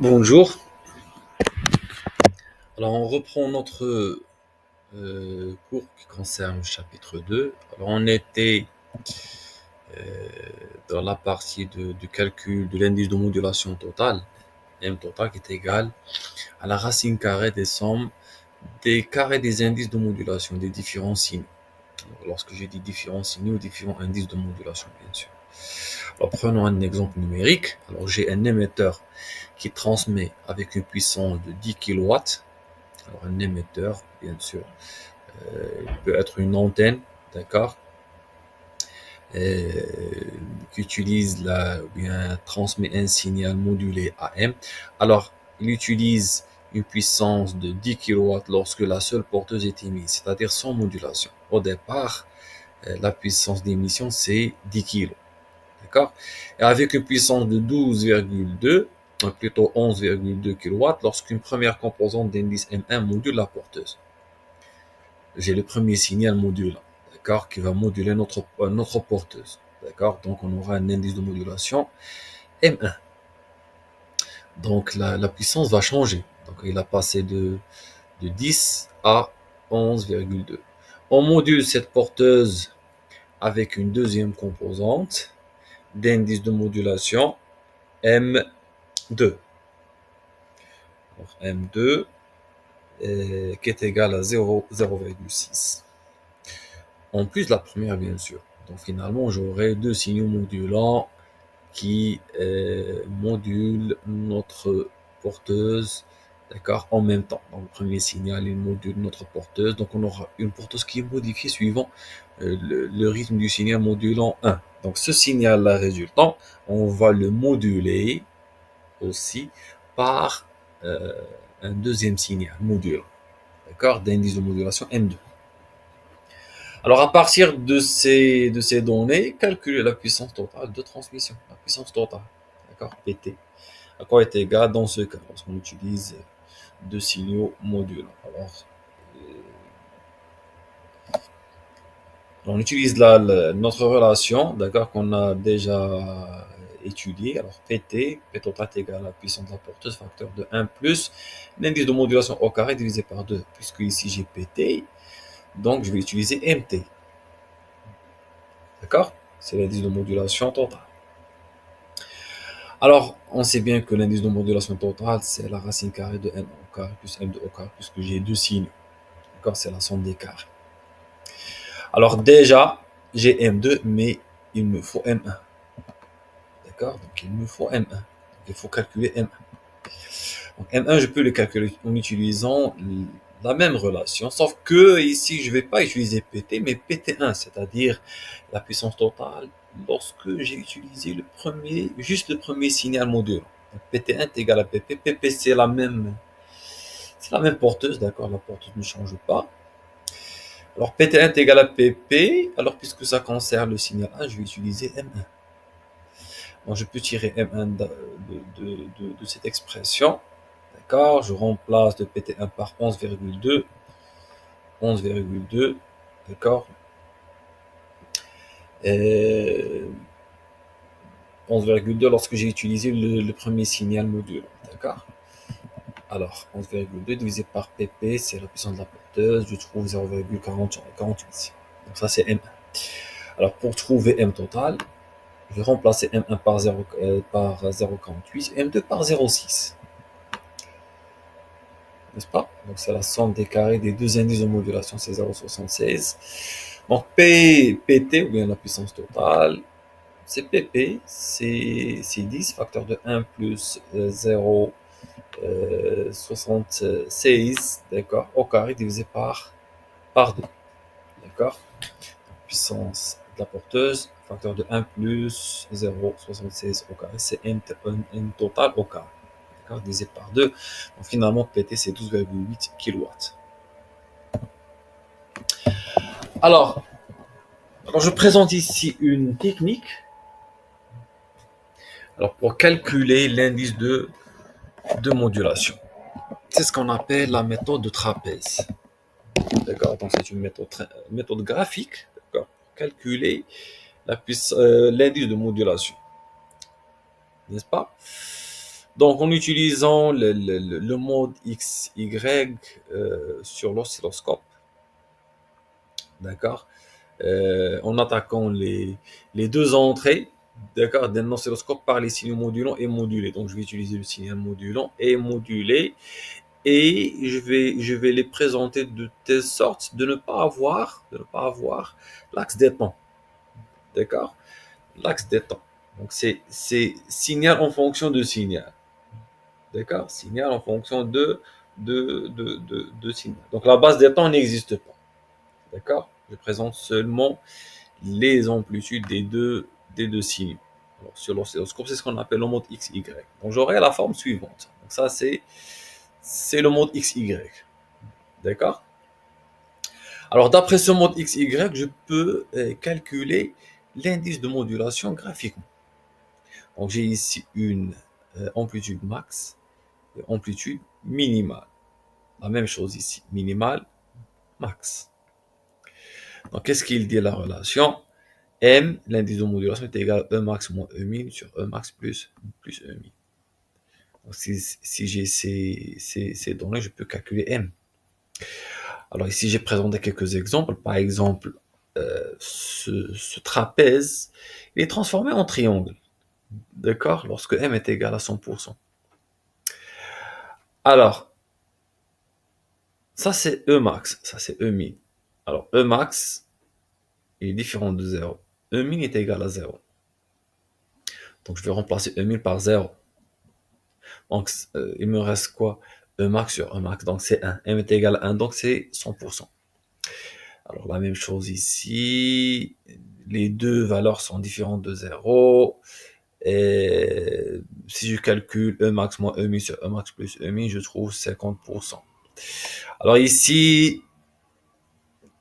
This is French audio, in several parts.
Bonjour. Alors, on reprend notre cours qui concerne le chapitre 2. Alors, on était dans la partie du calcul de l'indice de modulation totale, M total, qui est égal à la racine carrée des sommes des carrés des indices de modulation des différents signes. Alors, lorsque j'ai dit différents signes ou différents indices de modulation, bien sûr. Alors, prenons un exemple numérique. Alors, j'ai un émetteur qui transmet avec une puissance de 10 kilowatts. Alors, un émetteur, bien sûr, il peut être une antenne, d'accord, qui utilise ou bien transmet un signal modulé AM. Alors, il utilise une puissance de 10 kilowatts lorsque la seule porteuse est émise, c'est-à-dire sans modulation. Au départ, la puissance d'émission, c'est 10 kg. D'accord. Et avec une puissance de 12,2, plutôt 11,2 kilowatts, lorsqu'une première composante d'indice M1 module la porteuse. J'ai le premier signal modulant, d'accord, qui va moduler notre porteuse, d'accord. Donc, on aura un indice de modulation M1. Donc, la puissance va changer. Donc, il a passé de 10 à 11,2. On module cette porteuse avec une deuxième composante d'indice de modulation M2. Donc, M2 qui est égal à 0,6. En plus de la première, bien sûr. Donc finalement, j'aurai deux signaux modulants qui modulent notre porteuse, d'accord, en même temps. Donc le premier signal, il module notre porteuse. Donc on aura une porteuse qui est modifiée suivant le rythme du signal modulant 1. Donc ce signal-là résultant, on va le moduler aussi par euh, un deuxième signal modulant, d'accord, d'indice de modulation M2. Alors, à partir de ces données, calculer la puissance totale de transmission, la puissance totale, d'accord, PT, à quoi est égal dans ce cas, lorsqu'on utilise deux signaux modulants. Alors, on utilise notre relation, d'accord, qu'on a déjà étudiée. Alors, P total est égal à la puissance de la porteuse, facteur de 1 plus l'indice de modulation au carré divisé par 2, puisque ici j'ai PT, donc je vais utiliser MT, d'accord. C'est l'indice de modulation totale. Alors, on sait bien que l'indice de modulation totale, c'est la racine carrée de m au carré plus m2 au carré, puisque j'ai deux signes. D'accord, c'est la somme des carrés. Alors déjà, j'ai m2, mais il me faut m1. D'accord, donc il me faut m1. Donc il faut calculer m1. Donc m1, je peux le calculer en utilisant la même relation, sauf que ici, je ne vais pas utiliser pt, mais pt1, c'est-à-dire la puissance totale lorsque j'ai utilisé juste le premier signal modulant. PT1 est égal à PP. PP, c'est la même porteuse, d'accord? La porteuse ne change pas. Alors, PT1 est égal à PP. Alors, puisque ça concerne le signal 1, je vais utiliser M1. Donc, je peux tirer M1 de cette expression. D'accord? Je remplace de PT1 par 11,2. 11,2. D'accord? Et 11,2 lorsque j'ai utilisé le premier signal module. D'accord? Alors, 11,2 divisé par pp, c'est la puissance de la porteuse. Je trouve 0,48. Donc ça, c'est M1. Alors, pour trouver M total, je vais remplacer M1 par 0,48 et M2 par 0,6. N'est-ce pas? Donc, c'est la somme des carrés des deux indices de modulation, c'est 0,76. Donc, PT, ou bien la puissance totale, c'est PP, c'est 10, facteur de 1 plus 0, 76, d'accord, au carré divisé par 2, d'accord. Puissance de la porteuse, facteur de 1 plus 0,76 au carré, c'est n total au carré, d'accord, divisé par 2. Donc finalement, PT, c'est 12,8 kW. Alors, je présente ici une technique pour calculer l'indice de modulation. C'est ce qu'on appelle la méthode de trapèze. D'accord, donc c'est une méthode graphique, d'accord, pour calculer l'indice de modulation, n'est-ce pas? Donc, en utilisant le mode XY sur l'oscilloscope, d'accord, en attaquant les deux entrées, d'accord, d'un oscilloscope par les signaux modulants et modulés. Donc, je vais utiliser le signal modulant et modulé et je vais les présenter de telle sorte de ne pas avoir l'axe des temps, d'accord, l'axe des temps. Donc, c'est signal en fonction de signal. D'accord? Signal en fonction de signal. Donc la base des temps n'existe pas. D'accord? Je présente seulement les amplitudes des deux signes. Alors, sur l'oscilloscope, c'est ce qu'on appelle le mode XY. Donc j'aurai la forme suivante. Donc ça, c'est le mode XY. D'accord? Alors d'après ce mode XY, je peux calculer l'indice de modulation graphiquement. Donc j'ai ici une amplitude max et amplitude minimale. La même chose ici, minimal, max. Donc, qu'est-ce qu'il dit la relation? M, l'indice de modulation est égal à E max moins E min sur E max plus E min. Donc, si j'ai ces données, je peux calculer M. Alors ici, j'ai présenté quelques exemples. Par exemple, ce trapèze, il est transformé en triangle. D'accord? Lorsque M est égal à 100%. Alors, ça c'est E max, ça c'est E min. Alors, E max, il est différent de 0. E min est égal à 0. Donc, je vais remplacer E min par 0. Donc, il me reste quoi? E max sur E max, donc c'est 1. M est égal à 1, donc c'est 100%. Alors, la même chose ici. Les deux valeurs sont différentes de 0. Et si je calcule E max moins E min sur E max plus E min, je trouve 50%. Alors ici,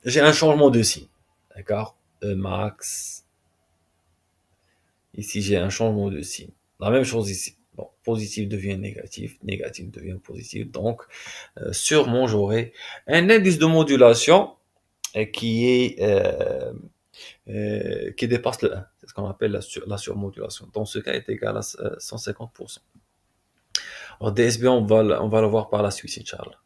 j'ai un changement de signe. D'accord? E max. Ici, j'ai un changement de signe. La même chose ici. Bon, positif devient négatif, négatif devient positif. Donc, sûrement, j'aurai un indice de modulation qui dépasse le 1. C'est ce qu'on appelle la surmodulation. Dans ce cas, est égal à 150%. Alors, DSB, on va le voir par la suite, Inch'Allah.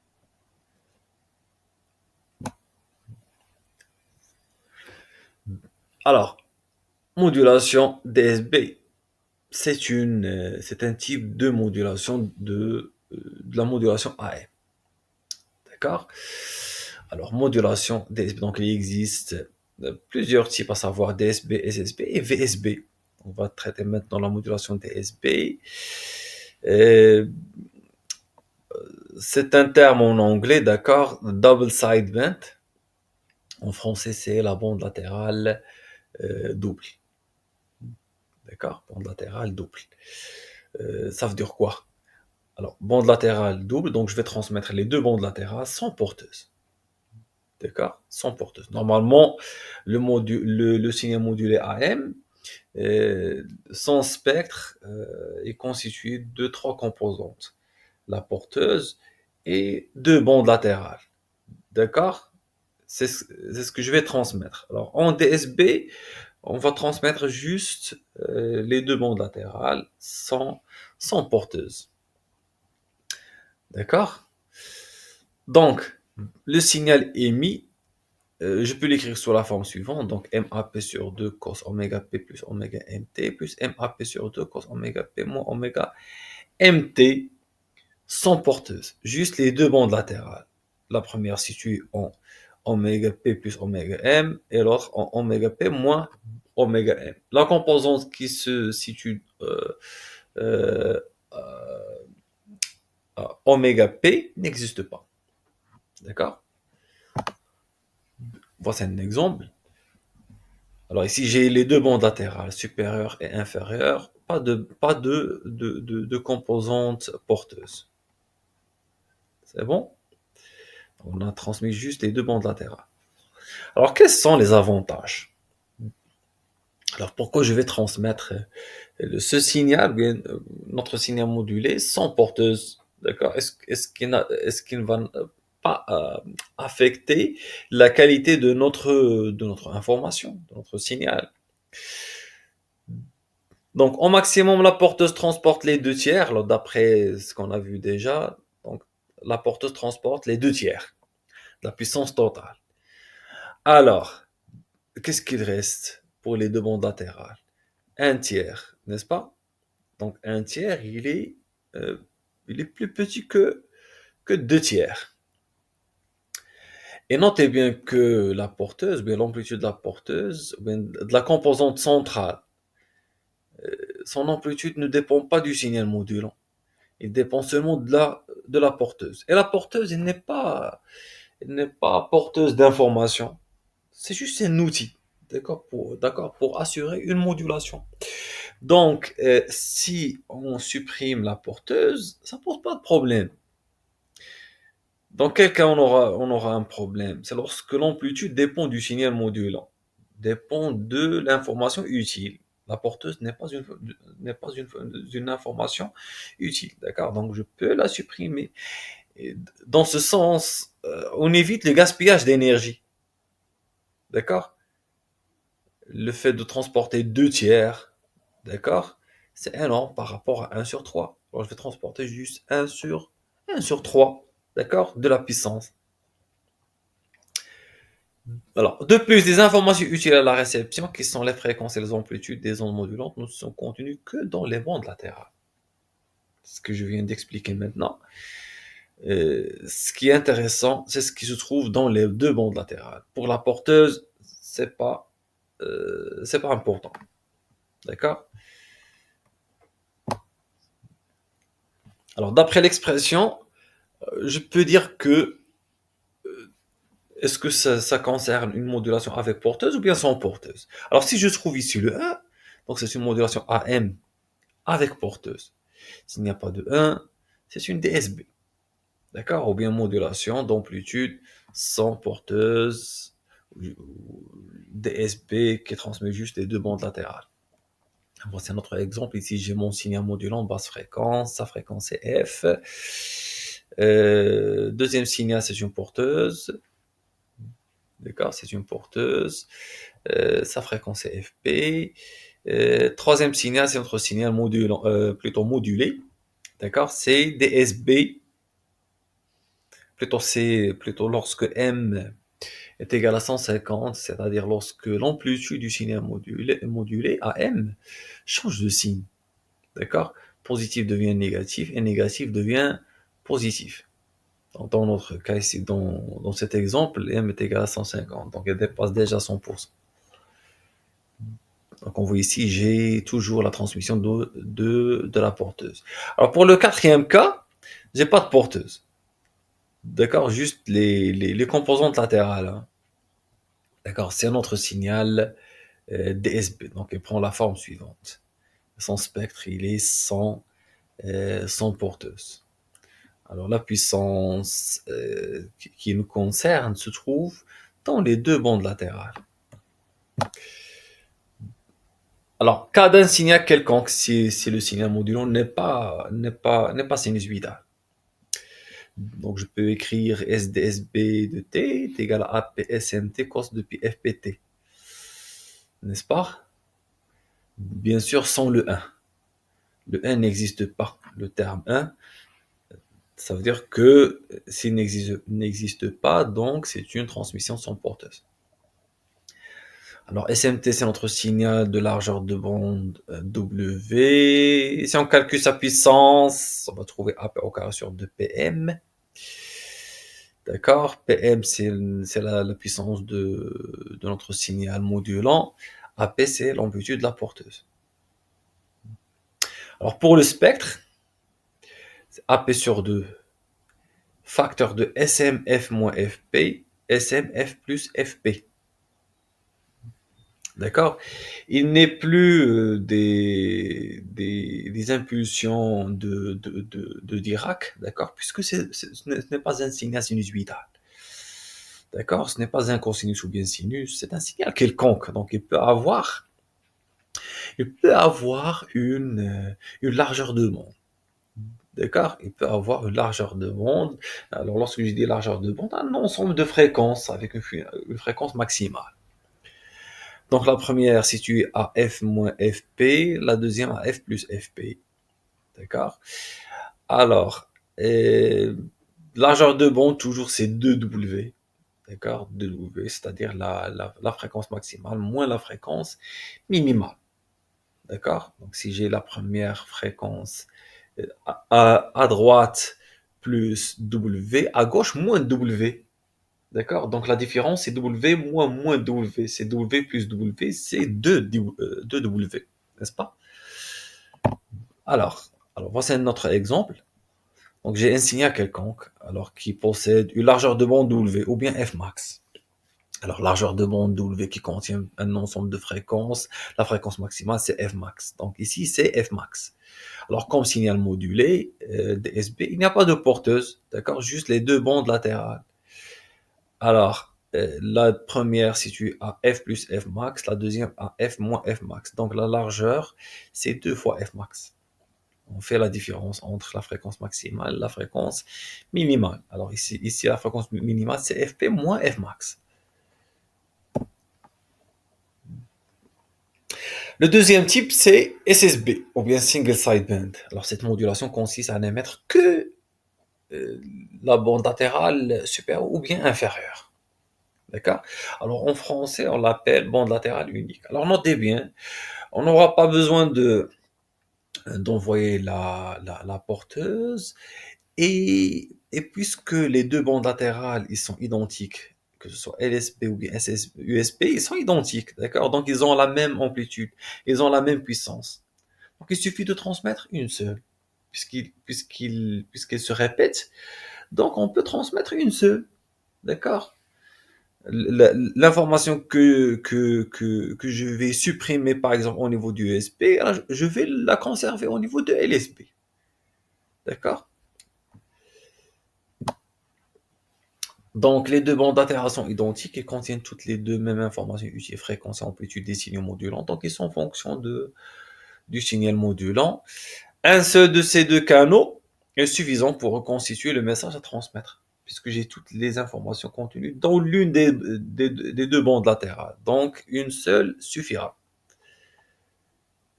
Alors, modulation DSB, c'est un type de modulation de la modulation AM. D'accord? Alors, modulation DSB, donc il existe plusieurs types, à savoir DSB, SSB et VSB. On va traiter maintenant la modulation DSB. C'est un terme en anglais, d'accord? Double sideband. En français, c'est la bande latérale double. D'accord? Bande latérale double. Ça veut dire quoi? Alors, bande latérale double, donc je vais transmettre les deux bandes latérales sans porteuse. D'accord? Sans porteuse. Normalement, le signal modulé AM, son spectre est constitué de trois composantes. La porteuse et deux bandes latérales. D'accord? C'est ce que je vais transmettre. Alors, en DSB, on va transmettre juste les deux bandes latérales sans porteuse. D'accord? Donc, le signal émis, je peux l'écrire sous la forme suivante. Donc, MAP sur 2 cos oméga P plus oméga MT plus MAP sur 2 cos oméga P moins oméga MT sans porteuse. Juste les deux bandes latérales. La première située en oméga P plus oméga M et l'autre en oméga P moins oméga M. La composante qui se situe euh, à oméga P n'existe pas. D'accord? Voici un exemple. Alors ici, j'ai les deux bandes latérales, supérieure et inférieure, pas de composante porteuse. C'est bon? On a transmis juste les deux bandes latérales. Alors, quels sont les avantages? Alors, pourquoi je vais transmettre ce signal, bien, notre signal modulé, sans porteuse? D'accord? Est-ce qu'il ne va pas affecter la qualité de notre information, de notre signal? Donc, au maximum, la porteuse transporte les 2 tiers, alors, d'après ce qu'on a vu déjà. Donc, la porteuse transporte les 2 tiers de la puissance totale. Alors, qu'est-ce qu'il reste pour les deux bandes latérales? Un tiers, n'est-ce pas? Donc, un tiers, euh, il est plus petit que 2 tiers. Et notez bien que la porteuse, bien l'amplitude de la porteuse, bien de la composante centrale, son amplitude ne dépend pas du signal modulant. Il dépend seulement de la porteuse. Et la porteuse, elle n'est pas porteuse d'informations. C'est juste un outil, d'accord, pour assurer une modulation. Donc, si on supprime la porteuse, ça pose pas de problème. Dans quel cas on aura un problème? C'est lorsque l'amplitude dépend du signal modulant, dépend de l'information utile. La porteuse n'est pas une information utile, d'accord? Donc je peux la supprimer. Et dans ce sens, on évite le gaspillage d'énergie, d'accord? Le fait de transporter 2 tiers, d'accord? C'est énorme par rapport à 1/3. Alors je vais transporter juste 1/3, d'accord? De la puissance. Alors, de plus, des informations utiles à la réception, qui sont les fréquences et les amplitudes des ondes modulantes, ne sont contenues que dans les bandes latérales. Ce que je viens d'expliquer maintenant. Ce qui est intéressant, c'est ce qui se trouve dans les deux bandes latérales. Pour la porteuse, c'est pas important. D'accord? Alors, d'après l'expression, je peux dire que est-ce que ça concerne une modulation avec porteuse ou bien sans porteuse? Alors, si je trouve ici le 1, donc c'est une modulation AM avec porteuse. S'il n'y a pas de 1, c'est une DSB. D'accord? Ou bien modulation d'amplitude sans porteuse, DSB qui transmet juste les deux bandes latérales. Voici un autre exemple. Ici, j'ai mon signal modulant basse fréquence. Sa fréquence est F. Deuxième signal, c'est une porteuse. D'accord? C'est une porteuse. Sa fréquence est FP. Troisième signal, c'est notre signal modulant, plutôt modulé. D'accord? C'est DSB. Plutôt lorsque M est égal à 150, c'est-à-dire lorsque l'amplitude du signal modulé à M change de signe. D'accord? Positif devient négatif et négatif devient positif. Donc, dans notre cas ici, dans cet exemple, M est égal à 150, donc elle dépasse déjà 100%. Donc on voit ici, j'ai toujours la transmission de la porteuse. Alors pour le quatrième cas, j'ai pas de porteuse. D'accord? Juste les composantes latérales, hein. D'accord? C'est notre signal DSB. Donc il prend la forme suivante. Son spectre, il est sans porteuse. Alors la puissance qui nous concerne se trouve dans les deux bandes latérales. Alors, cas d'un signal quelconque, si le signal modulant n'est pas sinusoïdal. Donc, je peux écrire SDSB de t est égal à APSMT cos de pi FPT. N'est-ce pas? Bien sûr, sans le 1. Le 1 n'existe pas. Le terme 1, ça veut dire que s'il n'existe pas, donc c'est une transmission sans porteuse. Alors, SMT, c'est notre signal de largeur de bande W. Si on calcule sa puissance, on va trouver AP au carré sur 2PM. D'accord? PM, c'est la puissance de notre signal modulant. AP, c'est l'amplitude de la porteuse. Alors, pour le spectre, c'est AP sur 2, facteur de SMF moins FP, SMF plus FP. D'accord? Il n'est plus des impulsions de Dirac, d'accord? Puisque ce n'est pas un signal sinusoïdal. D'accord? Ce n'est pas un cosinus ou bien sinus, c'est un signal quelconque. Donc il peut avoir une largeur de bande. D'accord? Il peut avoir une largeur de bande. Alors lorsque je dis largeur de bande, un ensemble de fréquences avec une fréquence maximale. Donc la première située à F moins Fp, la deuxième à F plus Fp. D'accord? Alors, largeur de bande, toujours c'est 2W. D'accord? 2W, c'est-à-dire la fréquence maximale moins la fréquence minimale. D'accord? Donc si j'ai la première fréquence à droite plus W, à gauche moins W. D'accord? Donc la différence c'est W moins W. C'est W plus W, c'est 2W. N'est-ce pas? Alors, voici un autre exemple. Donc j'ai un signal quelconque, alors qui possède une largeur de bande W ou bien Fmax. Alors largeur de bande W qui contient un ensemble de fréquences, la fréquence maximale c'est Fmax. Donc ici c'est Fmax. Alors comme signal modulé DSB, il n'y a pas de porteuse, d'accord, juste les deux bandes latérales. Alors la première située à F plus Fmax, la deuxième à F moins Fmax. Donc la largeur c'est 2 fois Fmax. On fait la différence entre la fréquence maximale et la fréquence minimale. Alors ici la fréquence minimale, c'est Fp moins Fmax. Le deuxième type, c'est SSB, ou bien Single Sideband. Alors cette modulation consiste à n'émettre que la bande latérale supérieure ou bien inférieure. D'accord? Alors en français, on l'appelle bande latérale unique. Alors notez bien, on n'aura pas besoin d'envoyer la porteuse. Et puisque les deux bandes latérales, ils sont identiques, que ce soit LSB ou bien USB, ils sont identiques, d'accord? Donc ils ont la même amplitude, ils ont la même puissance. Donc il suffit de transmettre une seule, puisqu'ils se répètent. Donc on peut transmettre une seule, d'accord? L'information que je vais supprimer, par exemple, au niveau du USB, je vais la conserver au niveau de LSB, d'accord? Donc, les deux bandes latérales sont identiques et contiennent toutes les deux mêmes informations utiles, fréquence et amplitude des signaux modulants. Donc, ils sont en fonction du signal modulant. Un seul de ces deux canaux est suffisant pour reconstituer le message à transmettre, puisque j'ai toutes les informations contenues dans l'une des deux bandes latérales. Donc, une seule suffira.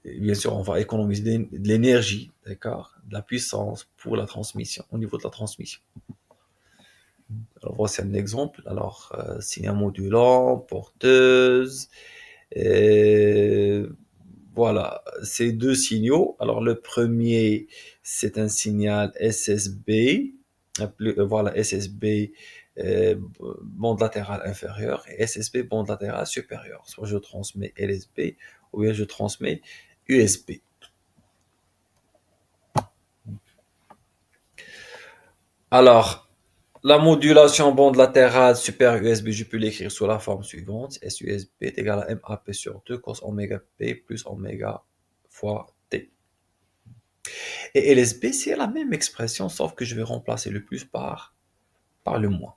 Et bien sûr, on va économiser de l'énergie, d'accord, de la puissance pour la transmission, au niveau de la transmission. Alors, voici un exemple. Alors, signal modulant, porteuse. Et voilà, ces deux signaux. Alors, le premier, c'est un signal SSB. Voilà, SSB, bande latérale inférieure, et SSB, bande latérale supérieure. Soit je transmets LSB, ou bien je transmets USB. Alors, la modulation bande latérale super USB, je peux l'écrire sous la forme suivante. SUSB est égal à MAP sur 2 cos oméga P plus oméga fois T. Et LSB, c'est la même expression, sauf que je vais remplacer le plus par le moins.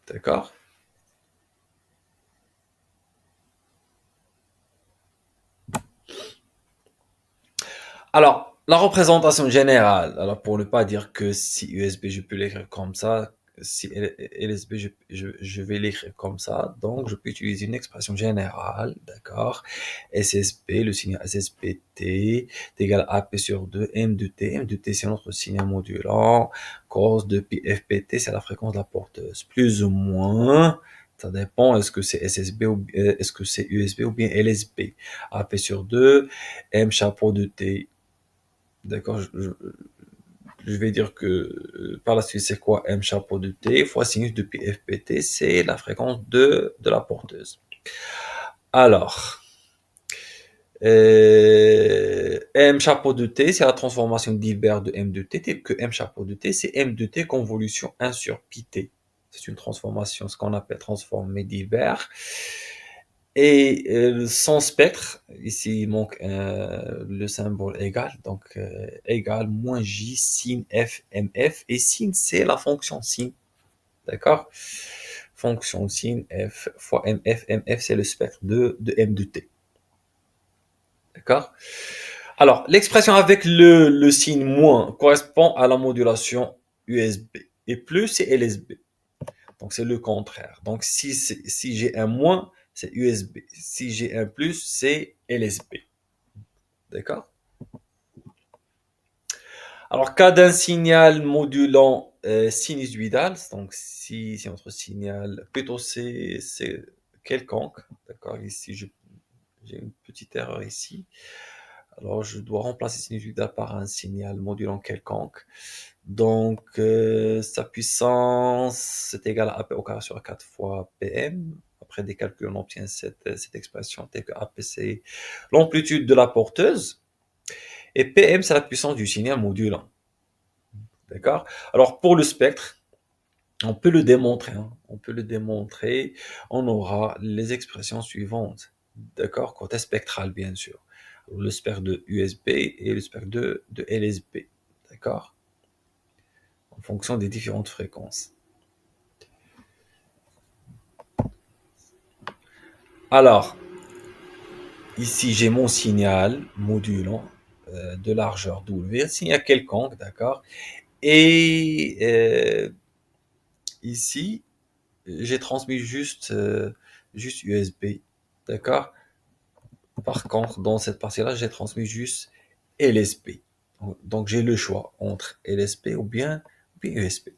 D'accord? Alors, la représentation générale, alors pour ne pas dire que si USB, je peux l'écrire comme ça, si LSB, je vais l'écrire comme ça, donc je peux utiliser une expression générale, d'accord? SSB, le signal SSBT est égal à AP sur 2, M de T. M de T, c'est notre signal modulant. Cos de pi FPT, c'est la fréquence de la porteuse. Plus ou moins, ça dépend, est-ce que c'est SSB ou est-ce que c'est USB ou bien LSB. AP sur 2, M chapeau de T. D'accord, je vais dire que par la suite, c'est quoi M chapeau de T fois sinus de pi FPT, c'est la fréquence de la porteuse. Alors, M chapeau de T, c'est la transformation d'Hilbert de M de T, tel que M chapeau de T, c'est M de T convolution 1 sur pi T. C'est une transformation, ce qu'on appelle transformée d'Hilbert. Et son spectre, ici il manque le symbole égal, donc égal moins J sin F MF, et sin c'est la fonction sin, d'accord? Fonction sin F fois MF, MF c'est le spectre de M de T, d'accord? Alors l'expression avec le signe moins correspond à la modulation USB, et plus c'est LSB. Donc c'est le contraire. Donc si j'ai un moins, c'est USB. Si j'ai un plus, c'est LSB. D'accord? Alors, cas d'un signal modulant sinusoïdal, donc si notre signal, plutôt c'est quelconque, d'accord? Ici, j'ai une petite erreur ici. Alors, je dois remplacer sinusoïdal par un signal modulant quelconque. Donc, sa puissance est égale à AP au carré sur 4 fois PM. Après des calculs, on obtient cette expression telle que AP, c'est l'amplitude de la porteuse. Et PM, c'est la puissance du signal modulant. D'accord? Alors, pour le spectre, on peut le démontrer. Hein. On peut le démontrer. On aura les expressions suivantes. D'accord? Côté spectral, bien sûr. Le spectre de USB et le spectre de LSB. D'accord? En fonction des différentes fréquences. Alors, ici, j'ai mon signal modulant de largeur W, signal quelconque, d'accord? Et ici, j'ai transmis juste USB, d'accord? Par contre, dans cette partie-là, j'ai transmis juste LSB. Donc, j'ai le choix entre LSB ou bien USB.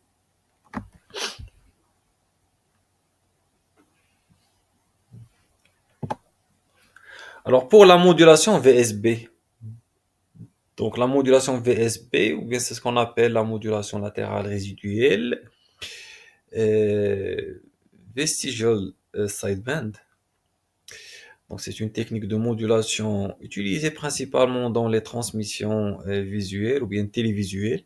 Alors, pour la modulation VSB, donc la modulation VSB, ou bien c'est ce qu'on appelle la modulation latérale résiduelle, euh, vestigial sideband. Donc, c'est une technique de modulation utilisée principalement dans les transmissions visuelles ou bien télévisuelles,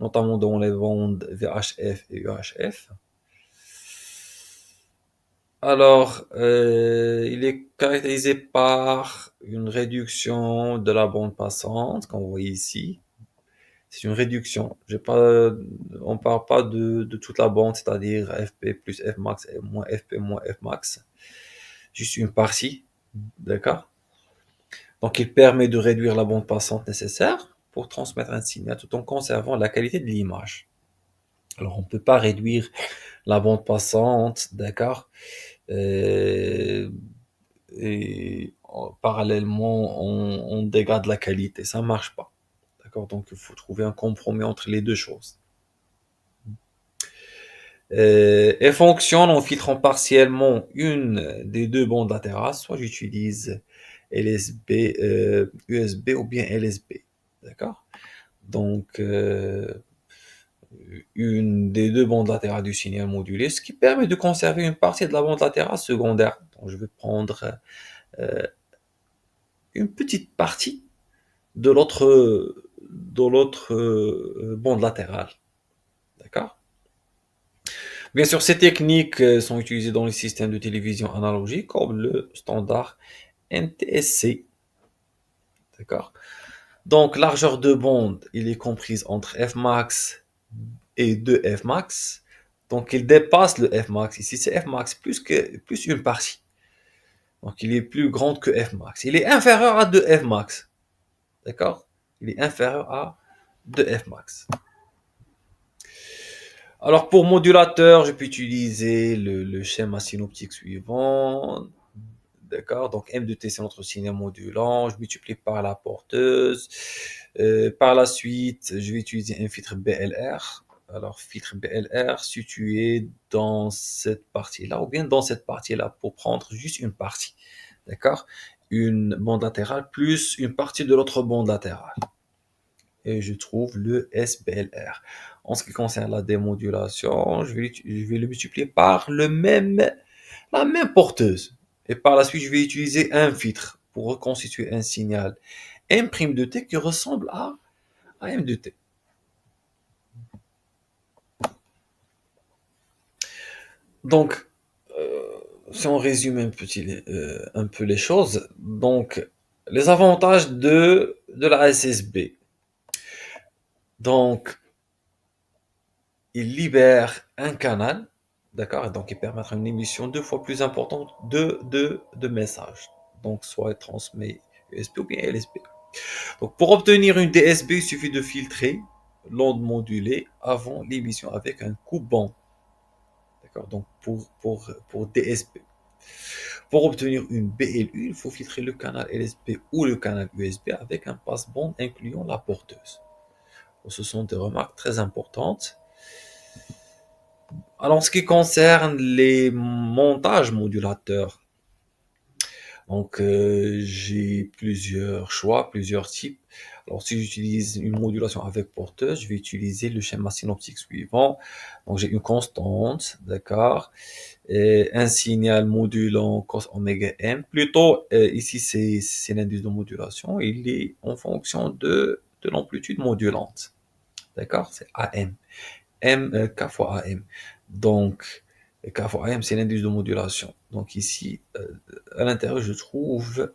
notamment dans les bandes VHF et UHF. Alors, il est caractérisé par une réduction de la bande passante, qu'on voit ici. C'est une réduction. On ne parle pas de toute la bande, c'est-à-dire FP plus Fmax et moins FP moins Fmax. Juste une partie, d'accord? Donc, il permet de réduire la bande passante nécessaire pour transmettre un signal tout en conservant la qualité de l'image. Alors, on ne peut pas réduire la bande passante, d'accord? Euh, et parallèlement, on dégrade la qualité. Ça ne marche pas. D'accord? Donc, il faut trouver un compromis entre les deux choses. Et fonctionne en filtrant partiellement une des deux bandes latérales. Soit j'utilise LSB, USB ou bien LSB. D'accord? Donc, une des deux bandes latérales du signal modulé, ce qui permet de conserver une partie de la bande latérale secondaire. Donc, je vais prendre euh, une petite partie de l'autre bande latérale. D'accord? Bien sûr, ces techniques sont utilisées dans les systèmes de télévision analogique comme le standard NTSC. D'accord? Donc, largeur de bande, il est comprise entre Fmax et 2 Fmax. Donc, il dépasse le Fmax. Ici, c'est Fmax plus une partie. Donc, il est plus grand que Fmax. Il est inférieur à 2 Fmax. D'accord? Il est inférieur à 2 Fmax. Alors, pour modulateur, je peux utiliser le schéma synoptique suivant. D'accord? Donc, M de T, c'est notre signal modulant. Je multiplie par la porteuse. Par la suite, je vais utiliser un filtre BLR. Alors, filtre BLR situé dans cette partie-là ou bien dans cette partie-là pour prendre juste une partie. D'accord? Une bande latérale plus une partie de l'autre bande latérale. Et je trouve le SBLR. En ce qui concerne la démodulation, je vais le multiplier par la même porteuse. Et par la suite, je vais utiliser un filtre pour reconstituer un signal M' de T qui ressemble à M de T. Donc, si on résume un peu les choses, donc les avantages de la SSB. Donc, il libère un canal, d'accord, et donc il permettra une émission 2 fois plus importante de messages. Donc, soit il transmet USB ou bien LSB. Donc, pour obtenir une DSB, il suffit de filtrer l'onde modulée avant l'émission avec un coupe-bande. D'accord? Donc, pour DSP. Pour obtenir une BLU, il faut filtrer le canal LSB ou le canal USB avec un passe-bande incluant la porteuse. Ce sont des remarques très importantes. Alors, en ce qui concerne les montages modulateurs, donc j'ai plusieurs choix, plusieurs types. Alors, si j'utilise une modulation avec porteuse, je vais utiliser le schéma synoptique suivant. Donc, j'ai une constante, d'accord, et un signal modulant cos oméga m. Plutôt, ici, c'est l'indice de modulation. Il est en fonction de l'amplitude modulante. D'accord? C'est AM. K fois AM. Donc, K fois AM, c'est l'indice de modulation. Donc ici, à l'intérieur, je trouve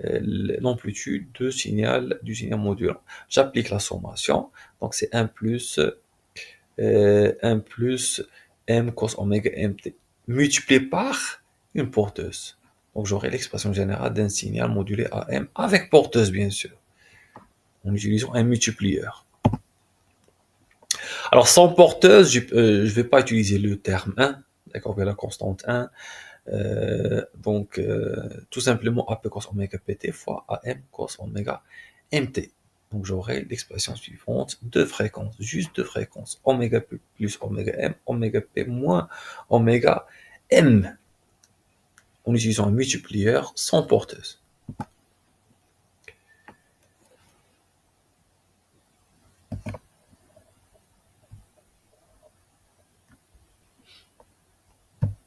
l'amplitude du signal modulant. J'applique la sommation. Donc c'est 1 plus M cos oméga MT multiplié par une porteuse. Donc j'aurai l'expression générale d'un signal modulé AM avec porteuse, bien sûr, en utilisant un multiplieur. Alors, sans porteuse, je ne vais pas utiliser le terme 1, d'accord, la constante 1. Donc, tout simplement AP cos oméga PT fois AM cos oméga MT. Donc, j'aurai l'expression suivante, deux fréquences, juste deux fréquences, oméga P plus oméga M, oméga P moins oméga M, en utilisant un multiplieur sans porteuse.